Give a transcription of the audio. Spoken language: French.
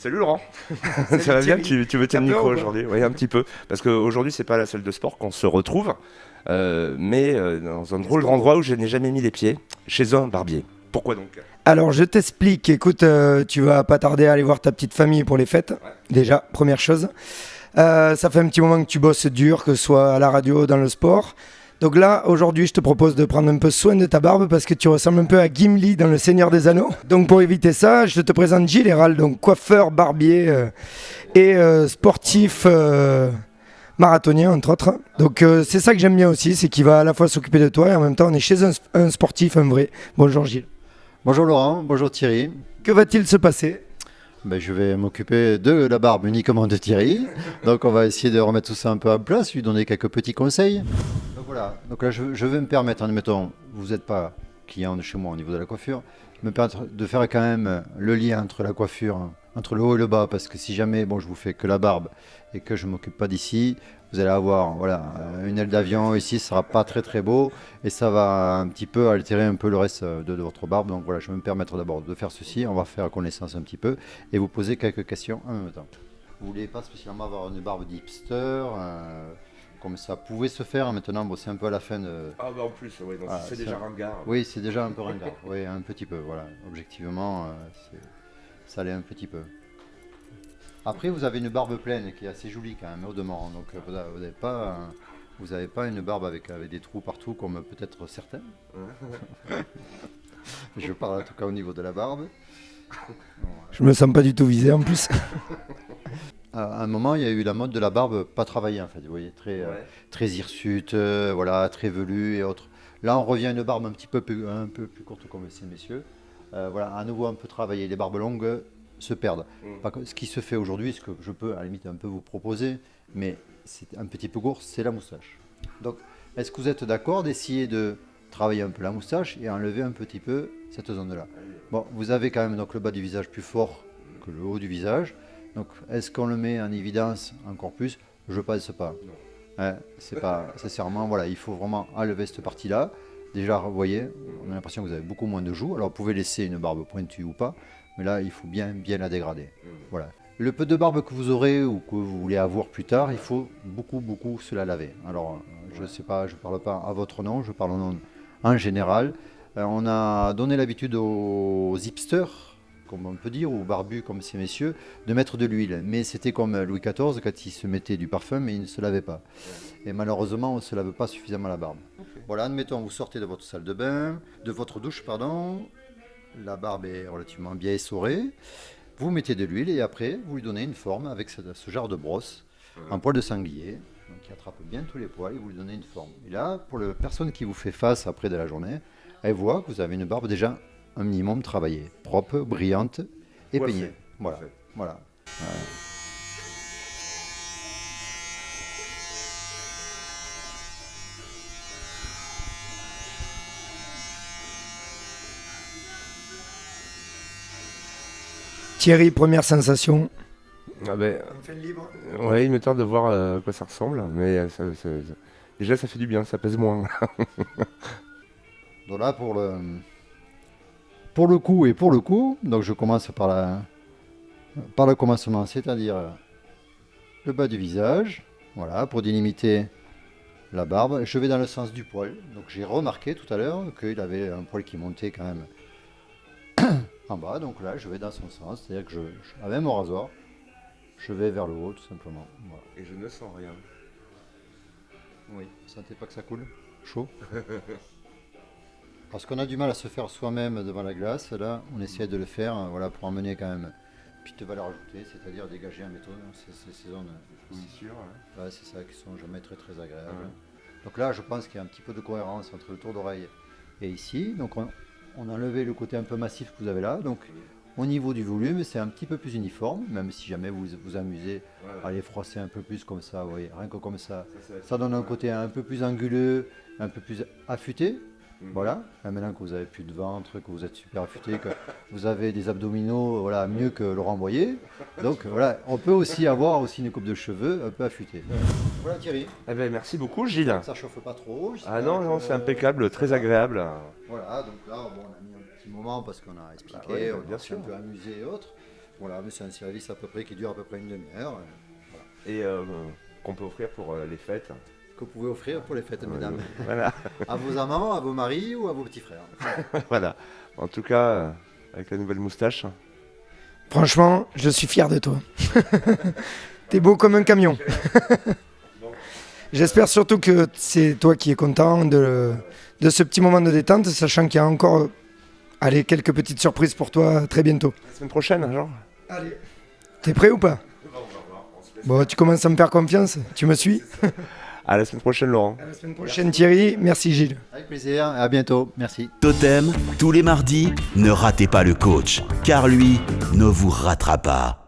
Salut Laurent, Salut ça va bien? Thierry. Tu veux T'as tenir le peur micro ou pas? aujourd'hui? Oui, un petit peu. Parce qu'aujourd'hui, c'est pas à la salle de sport qu'on se retrouve, mais dans un drôle d'endroit où je n'ai jamais mis les pieds, chez un barbier. Pourquoi donc? Alors je t'explique, écoute, tu vas pas tarder à aller voir ta petite famille pour les fêtes, Ouais. déjà, première chose. Ça fait un petit moment que tu bosses dur, que ce soit à la radio, dans le sport. Donc là, aujourd'hui, je te propose de prendre un peu soin de ta barbe parce que tu ressembles un peu à Gimli dans Le Seigneur des Anneaux. Donc pour éviter ça, je te présente Gilles Hérald, donc coiffeur, barbier et sportif marathonien, entre autres. Donc c'est ça que j'aime bien aussi, c'est qu'il va à la fois s'occuper de toi et en même temps on est chez un sportif, un vrai. Bonjour Gilles. Bonjour Laurent, bonjour Thierry. Que va-t-il se passer? Je vais m'occuper de la barbe uniquement de Thierry. Donc on va essayer de remettre tout ça un peu en place, lui donner quelques petits conseils. Donc voilà, donc là je vais me permettre, admettons, vous n'êtes pas client de chez moi au niveau de la coiffure, me permettre de faire quand même le lien entre la coiffure, entre le haut et le bas, parce que si jamais je vous fais que la barbe et que je ne m'occupe pas d'ici, vous allez avoir une aile d'avion ici, ce sera pas très très beau et ça va un petit peu altérer un peu le reste de votre barbe. Donc voilà, je vais me permettre d'abord de faire ceci, on va faire connaissance un petit peu et vous poser quelques questions en même temps. Vous voulez pas spécialement avoir une barbe d'hipster comme ça pouvait se faire, maintenant c'est un peu à la fin de... Ah bah en plus, ouais, donc Voilà, c'est déjà ringard. Oui, c'est déjà un peu ringard, oui, un petit peu, voilà, objectivement, ça l'est un petit peu. Après, vous avez une barbe pleine qui est assez jolie quand même au demeurant. Donc vous n'avez pas une barbe avec des trous partout comme peut-être certaines. Je parle en tout cas au niveau de la barbe. Je me sens pas du tout visé en plus. À un moment, il y a eu la mode de la barbe pas travaillée en fait. Vous voyez, très hirsute, voilà, très velue et autres. Là, on revient à une barbe un peu plus courte comme ces messieurs. Voilà, à nouveau un peu travaillée. Les barbes longues se perdent. Ce qui se fait aujourd'hui, ce que je peux à la limite un peu vous proposer, mais c'est un petit peu court, c'est la moustache. Donc, est-ce que vous êtes d'accord d'essayer de travailler un peu la moustache et enlever un petit peu cette zone-là? Bon, vous avez quand même donc le bas du visage plus fort que le haut du visage. Donc, est-ce qu'on le met en évidence encore plus? Je pense pas. C'est pas sincèrement, voilà, il faut vraiment enlever cette partie-là. Déjà, vous voyez, on a l'impression que vous avez beaucoup moins de joues. Alors, vous pouvez laisser une barbe pointue ou pas, mais là, il faut bien la dégrader. Voilà. Le peu de barbe que vous aurez ou que vous voulez avoir plus tard, il faut beaucoup se la laver. Alors, je sais pas, je parle pas à votre nom, je parle au nom en général. On a donné l'habitude aux hipsters, comme on peut dire, ou barbus comme ces messieurs, de mettre de l'huile. Mais c'était comme Louis XIV, quand il se mettait du parfum, mais il ne se lavait pas. Et malheureusement, on ne se lave pas suffisamment la barbe. Voilà, admettons, vous sortez de votre salle de bain, de votre douche, pardon. La barbe est relativement bien essorée. Vous mettez de l'huile et après, vous lui donnez une forme avec ce genre de brosse, en poil de sanglier, donc qui attrape bien tous les poils et vous lui donnez une forme. Et là, pour la personne qui vous fait face après de la journée, elle voit que vous avez une barbe déjà un minimum travaillée, propre, brillante et Coiffée. peignée. Voilà. Coiffée. Voilà. Thierry, première sensation. Ah ben, Enfin libre. ouais, il me tarde de voir à quoi ça ressemble, mais déjà ça fait du bien, ça pèse moins. Donc là, pour le coup et pour le coup, donc je commence par le commencement, c'est-à-dire le bas du visage, voilà, pour délimiter la barbe. Je vais dans le sens du poil. Donc j'ai remarqué tout à l'heure qu'il avait un poil qui montait quand même en bas. Donc là, je vais dans son sens, c'est-à-dire que avec mon rasoir, je vais vers le haut tout simplement. Voilà. Et je ne sens rien. Oui, vous sentez pas que ça coule? Chaud? Parce qu'on a du mal à se faire soi-même devant la glace. Là, on essaie de le faire voilà, pour emmener quand même une petite valeur ajoutée, c'est-à-dire dégager un méthode, ces zones ouais, c'est ça, qui sont jamais très agréables. Ouais. Donc là, je pense qu'il y a un petit peu de cohérence entre le tour d'oreille et ici. Donc on a enlevé le côté un peu massif que vous avez là. Donc au niveau du volume, c'est un petit peu plus uniforme, même si jamais vous vous amusez à les froisser un peu plus comme ça, vous voyez, rien que comme ça. Ça donne un côté un peu plus anguleux, un peu plus affûté. Voilà, là, maintenant que vous avez plus de ventre, que vous êtes super affûté, que vous avez des abdominaux voilà, mieux que Laurent Boyer. Donc voilà, on peut aussi avoir aussi une coupe de cheveux un peu affûtée. Voilà Thierry. Eh ben, merci beaucoup Gilles. Ça chauffe pas trop. Ah non, c'est impeccable, très agréable. Voilà, donc là, on a mis un petit moment parce qu'on a expliqué, Bah ouais, on bien s'est sûr. un peu amusé et autres. Voilà, mais c'est un service à peu près qui dure à peu près une demi-heure. Et qu'on peut offrir pour les fêtes. Que vous pouvez offrir pour les fêtes, mesdames. Voilà. À vos amants, à vos maris ou à vos petits frères. Voilà. En tout cas, avec la nouvelle moustache. Franchement, je suis fier de toi. T'es beau comme un camion. J'espère surtout que c'est toi qui es content de ce petit moment de détente, sachant qu'il y a encore quelques petites surprises pour toi très bientôt. La semaine prochaine, genre. Allez. T'es prêt ou pas? Bon, tu commences à me faire confiance. Tu me suis? À la semaine prochaine, Laurent. À la semaine prochaine, Thierry. Merci, Gilles. Avec plaisir, à bientôt, merci. Totem, tous les mardis, ne ratez pas le coach, car lui ne vous ratera pas.